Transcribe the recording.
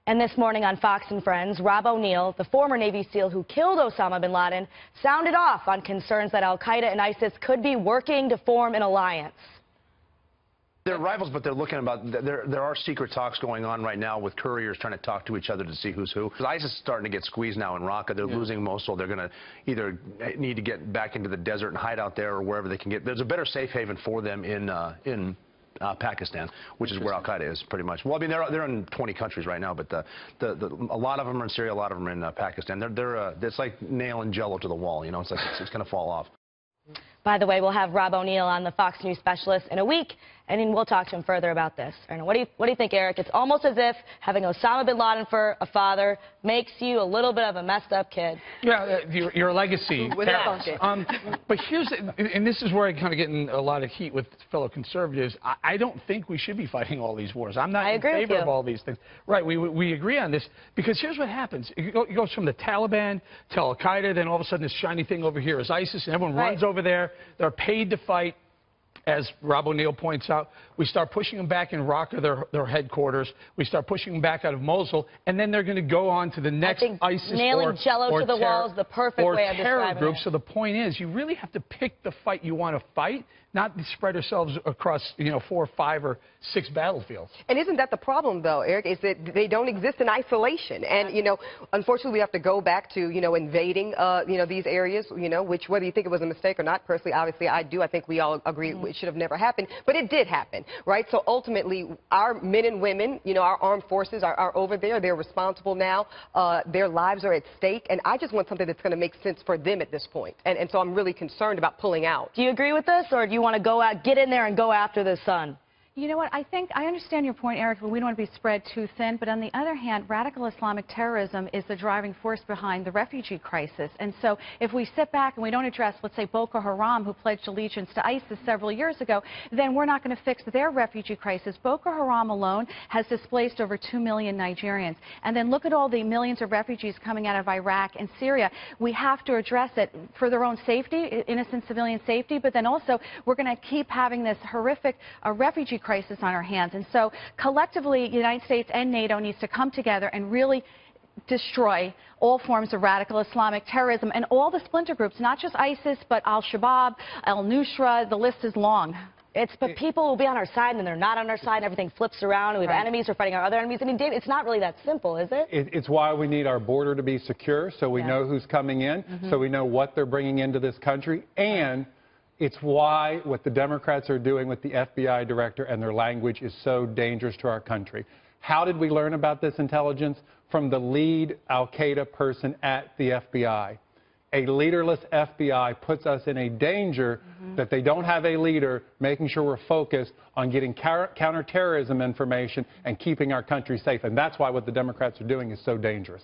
And this morning on Fox and Friends, Rob O'Neill, the former Navy SEAL who killed Usama bin Laden, sounded off on concerns that al-Qaeda and ISIS could be working to form an alliance. They're rivals, but they're looking about. There are secret talks going on right now with couriers trying to talk to each other to see who's who. ISIS is starting to get squeezed now in Raqqa. They're losing Mosul. They're going to either need to get back into the desert and hide out there, or wherever they can get. There's a better safe haven for them in Pakistan, which is where al-Qaeda is pretty much. Well, I mean, they're in 20 countries right now, but a lot of them are in Syria, a lot of them are in Pakistan. It's like nailing Jello to the wall. You know, it's like it's going to fall off. By the way, we'll have Rob O'Neill on, the Fox News specialist, in a week, and then we'll talk to him further about this. And what do you think, Eric? It's almost as if having Osama bin Laden for a father makes you a little bit of a messed up kid. Yeah, your legacy. But here's, and this is where I kind of get in a lot of heat with fellow conservatives. I don't think we should be fighting all these wars. I'm not in favor of all these things. Right, we agree on this, because here's what happens. It goes from the Taliban to al-Qaeda, then all of a sudden this shiny thing over here is ISIS, and everyone runs over there. They're paid to fight. As Rob O'Neill points out, we start pushing them back in Raqqa, their headquarters. We start pushing them back out of Mosul, and then they're going to go on to the next ISIS nailing Jello to the wall is the perfect way of terror group. it. So the point is, you really have to pick the fight you want to fight, not spread ourselves across 4 or 5 or 6 battlefields. And isn't that the problem, though, Eric? Is that they don't exist in isolation, and unfortunately, we have to go back to invading these areas, which whether you think it was a mistake or not, personally, obviously, I do. I think we all agree it should have never happened, but it did happen, right? So ultimately, our men and women, our armed forces are over there. They're responsible now. Their lives are at stake, and I just want something that's going to make sense for them at this point. And so I'm really concerned about pulling out. Do you agree with this, or do you want to go out, get in there and go after the son? You know what, I understand your point, Eric, but we don't want to be spread too thin. But on the other hand, radical Islamic terrorism is the driving force behind the refugee crisis. And so if we sit back and we don't address, let's say, Boko Haram, who pledged allegiance to ISIS several years ago, then we're not going to fix their refugee crisis. Boko Haram alone has displaced over 2 million Nigerians. And then look at all the millions of refugees coming out of Iraq and Syria. We have to address it for their own safety, innocent civilian safety, but then also we're going to keep having this horrific refugee crisis on our hands. And so collectively, the United States and NATO needs to come together and really destroy all forms of radical Islamic terrorism and all the splinter groups, not just ISIS, but al-Shabaab, al-Nusra, the list is long. But people will be on our side, and then they're not on our side, and everything flips around, and we have enemies, we're fighting our other enemies. I mean, Dave, it's not really that simple, is it? It's why we need our border to be secure, so we know who's coming in, so we know what they're bringing into this country, and it's why what the Democrats are doing with the FBI director and their language is so dangerous to our country. How did we learn about this intelligence? From the lead al-Qaeda person at the FBI. A leaderless FBI puts us in a danger that they don't have a leader, making sure we're focused on getting counterterrorism information and keeping our country safe. And that's why what the Democrats are doing is so dangerous.